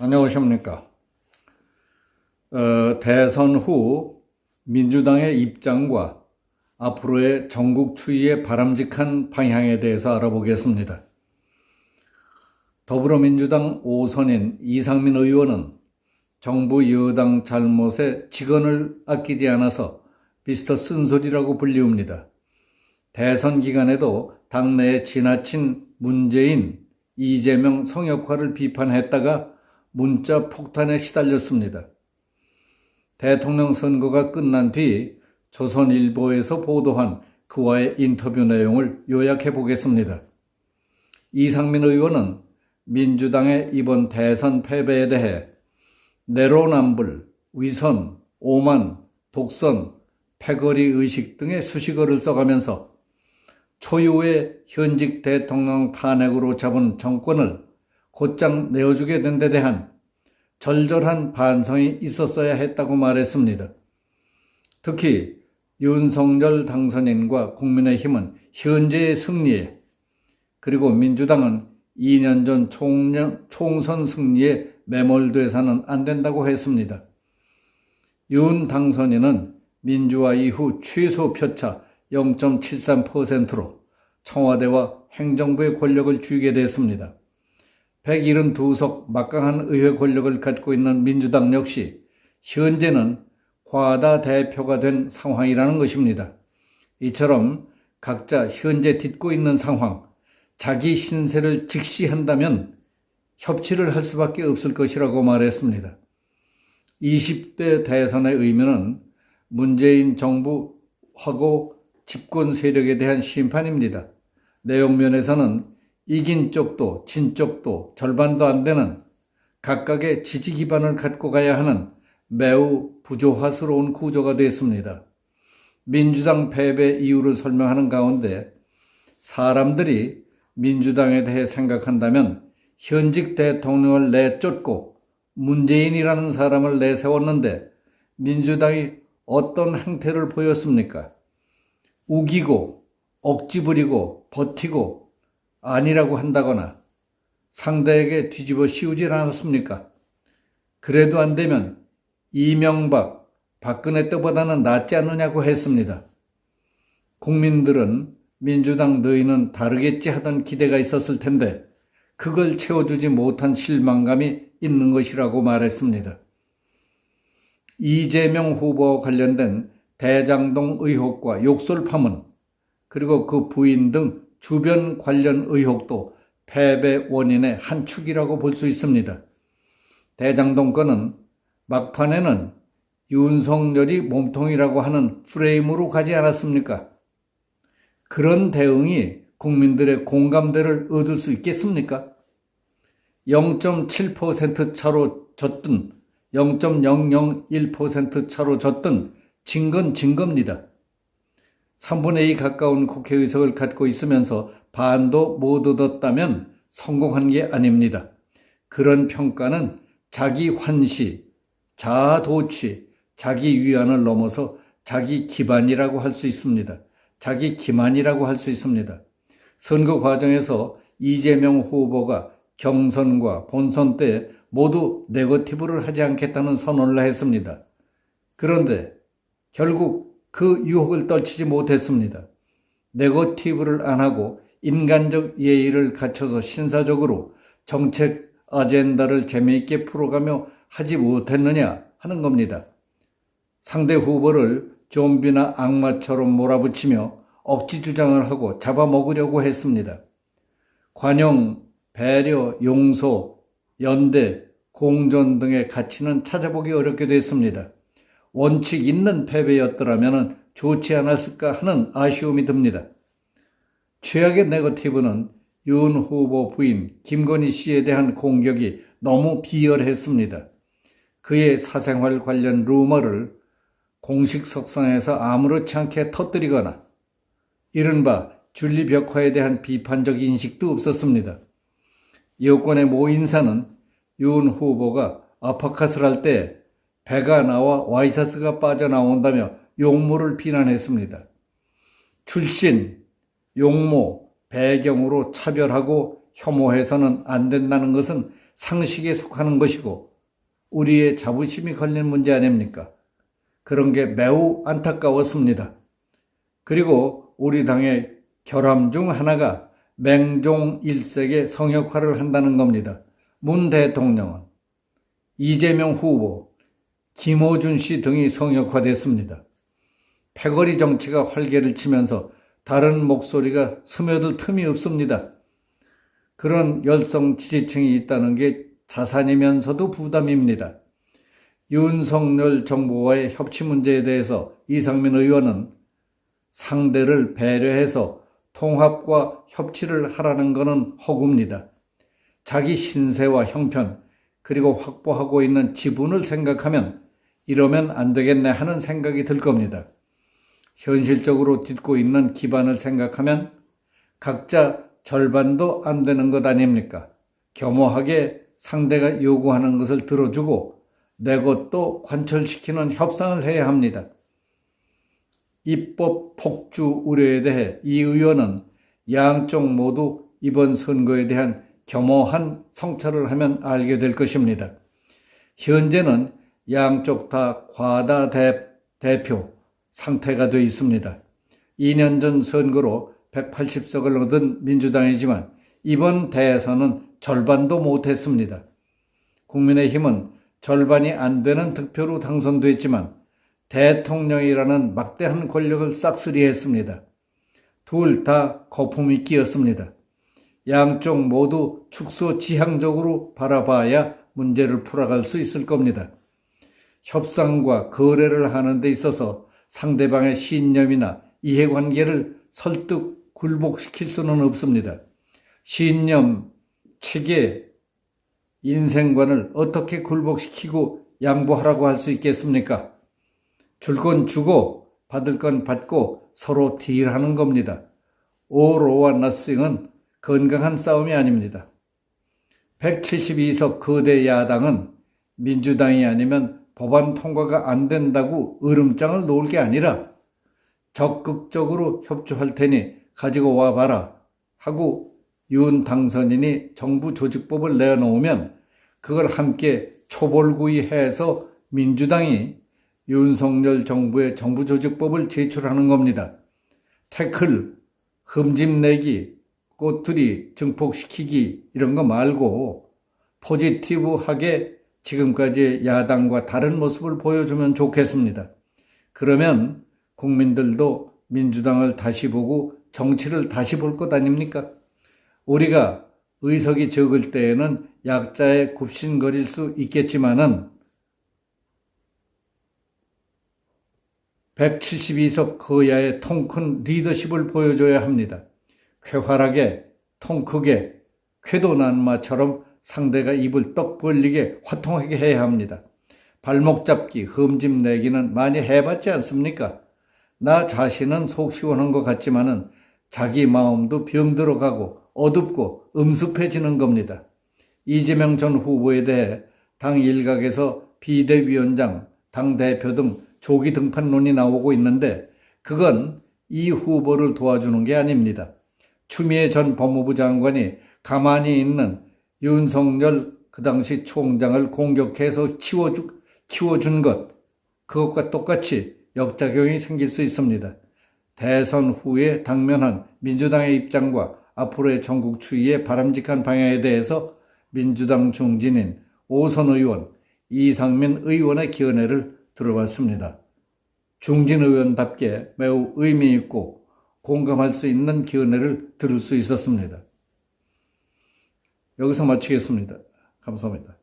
안녕하십니까. 대선 후 민주당의 입장과 앞으로의 전국 추이의 바람직한 방향에 대해서 알아보겠습니다. 더불어민주당 5선인 이상민 의원은 정부 여당 잘못에 직언을 아끼지 않아서 미스터 쓴소리라고 불리웁니다. 대선 기간에도 당내에 지나친 문재인, 이재명 성역화를 비판했다가 문자 폭탄에 시달렸습니다. 대통령 선거가 끝난 뒤 조선일보에서 보도한 그와의 인터뷰 내용을 요약해 보겠습니다. 이상민 의원은 민주당의 이번 대선 패배에 대해 내로남불, 위선, 오만, 독선, 패거리 의식 등의 수식어를 써가면서 초유의 현직 대통령 탄핵으로 잡은 정권을 곧장 내어주게 된 데 대한 절절한 반성이 있었어야 했다고 말했습니다. 특히 윤석열 당선인과 국민의힘은 현재의 승리에, 그리고 민주당은 2년 전 총선 승리에 매몰돼서는 안 된다고 했습니다. 윤 당선인은 민주화 이후 최소 표차 0.73%로 청와대와 행정부의 권력을 쥐게 됐습니다. 172석 막강한 의회 권력을 갖고 있는 민주당 역시 현재는 과다대표가 된 상황이라는 것입니다. 이처럼 각자 현재 딛고 있는 상황, 자기 신세를 직시한다면 협치를 할 수밖에 없을 것이라고 말했습니다. 20대 대선의 의미는 문재인 정부하고 집권 세력에 대한 심판입니다. 내용면에서는 이긴 쪽도 진 쪽도 절반도 안 되는 각각의 지지 기반을 갖고 가야 하는 매우 부조화스러운 구조가 됐습니다. 민주당 패배 이유를 설명하는 가운데 사람들이 민주당에 대해 생각한다면 현직 대통령을 내쫓고 문재인이라는 사람을 내세웠는데 민주당이 어떤 행태를 보였습니까? 우기고 억지 부리고 버티고 아니라고 한다거나 상대에게 뒤집어 씌우질 않았습니까? 그래도 안 되면 이명박, 박근혜 때보다는 낫지 않느냐고 했습니다. 국민들은 민주당 너희는 다르겠지 하던 기대가 있었을 텐데 그걸 채워주지 못한 실망감이 있는 것이라고 말했습니다. 이재명 후보와 관련된 대장동 의혹과 욕설 파문, 그리고 그 부인 등 주변 관련 의혹도 패배 원인의 한 축이라고 볼 수 있습니다. 대장동 건은 막판에는 윤석열이 몸통이라고 하는 프레임으로 가지 않았습니까? 그런 대응이 국민들의 공감대를 얻을 수 있겠습니까? 0.7% 차로 졌든 0.001% 차로 졌든 진 건 진 겁니다. 3분의 2 가까운 국회의석을 갖고 있으면서 반도 못 얻었다면 성공한 게 아닙니다. 그런 평가는 자기 환시, 자아 도취, 자기 위안을 넘어서 자기 기반이라고 할 수 있습니다. 자기 기만이라고 할 수 있습니다. 선거 과정에서 이재명 후보가 경선과 본선 때 모두 네거티브를 하지 않겠다는 선언을 했습니다. 그런데 결국 그 유혹을 떨치지 못했습니다. 네거티브를 안 하고 인간적 예의를 갖춰서 신사적으로 정책 아젠다를 재미있게 풀어가며 하지 못했느냐 하는 겁니다. 상대 후보를 좀비나 악마처럼 몰아붙이며 억지 주장을 하고 잡아먹으려고 했습니다. 관용, 배려, 용서, 연대, 공존 등의 가치는 찾아보기 어렵게 됐습니다. 원칙 있는 패배였더라면 좋지 않았을까 하는 아쉬움이 듭니다. 최악의 네거티브는 윤 후보 부인 김건희 씨에 대한 공격이 너무 비열했습니다. 그의 사생활 관련 루머를 공식 석상에서 아무렇지 않게 터뜨리거나 이른바 줄리벽화에 대한 비판적 인식도 없었습니다. 여권의 모 인사는 윤 후보가 아파컷을 할 때 배가 나와 와이셔츠가 빠져나온다며 용모를 비난했습니다. 출신, 용모, 배경으로 차별하고 혐오해서는 안 된다는 것은 상식에 속하는 것이고 우리의 자부심이 걸린 문제 아닙니까? 그런 게 매우 안타까웠습니다. 그리고 우리 당의 결함 중 하나가 맹종 1색의 성역화를 한다는 겁니다. 문 대통령은 이재명 후보, 김어준 씨 등이 성역화됐습니다. 패거리 정치가 활개를 치면서 다른 목소리가 스며들 틈이 없습니다. 그런 열성 지지층이 있다는 게 자산이면서도 부담입니다. 윤석열 정부와의 협치 문제에 대해서 이상민 의원은 상대를 배려해서 통합과 협치를 하라는 것은 허구입니다. 자기 신세와 형편 그리고 확보하고 있는 지분을 생각하면 이러면 안 되겠네 하는 생각이 들 겁니다. 현실적으로 딛고 있는 기반을 생각하면 각자 절반도 안 되는 것 아닙니까? 겸허하게 상대가 요구하는 것을 들어주고 내 것도 관철시키는 협상을 해야 합니다. 입법 폭주 우려에 대해 이 의원은 양쪽 모두 이번 선거에 대한 겸허한 성찰을 하면 알게 될 것입니다. 현재는 양쪽 다 과다 대표 상태가 되어 있습니다. 2년 전 선거로 180석을 얻은 민주당이지만 이번 대선은 절반도 못했습니다. 국민의힘은 절반이 안 되는 득표로 당선됐지만 대통령이라는 막대한 권력을 싹쓸이했습니다. 둘 다 거품이 끼었습니다. 양쪽 모두 축소지향적으로 바라봐야 문제를 풀어갈 수 있을 겁니다. 협상과 거래를 하는 데 있어서 상대방의 신념이나 이해관계를 설득 굴복시킬 수는 없습니다. 신념, 체계, 인생관을 어떻게 굴복시키고 양보하라고 할 수 있겠습니까? 줄 건 주고 받을 건 받고 서로 딜하는 겁니다. All or nothing은 건강한 싸움이 아닙니다. 172석 거대 야당은 민주당이 아니면 법안 통과가 안 된다고 으름장을 놓을 게 아니라 적극적으로 협조할 테니 가지고 와봐라 하고 윤 당선인이 정부 조직법을 내놓으면 그걸 함께 초벌구이해서 민주당이 윤석열 정부의 정부 조직법을 제출하는 겁니다. 태클, 흠집내기, 꼬투리, 증폭시키기 이런 거 말고 포지티브하게 지금까지 야당과 다른 모습을 보여주면 좋겠습니다. 그러면 국민들도 민주당을 다시 보고 정치를 다시 볼 것 아닙니까? 우리가 의석이 적을 때에는 약자에 굽신거릴 수 있겠지만은 172석 거야의 통 큰 리더십을 보여줘야 합니다. 쾌활하게, 통 크게, 쾌도난마처럼 상대가 입을 떡 벌리게 화통하게 해야 합니다. 발목 잡기, 흠집 내기는 많이 해봤지 않습니까? 나 자신은 속 시원한 것 같지만은 자기 마음도 병들어가고 어둡고 음습해지는 겁니다. 이재명 전 후보에 대해 당 일각에서 비대위원장, 당대표 등 조기 등판론이 나오고 있는데 그건 이 후보를 도와주는 게 아닙니다. 추미애 전 법무부 장관이 가만히 있는 윤석열 그 당시 총장을 공격해서 키워준 것, 그것과 똑같이 역작용이 생길 수 있습니다. 대선 후에 당면한 민주당의 입장과 앞으로의 전국 추이의 바람직한 방향에 대해서 민주당 중진인 오선 의원, 이상민 의원의 견해를 들어봤습니다. 중진 의원답게 매우 의미 있고 공감할 수 있는 견해를 들을 수 있었습니다. 여기서 마치겠습니다. 감사합니다.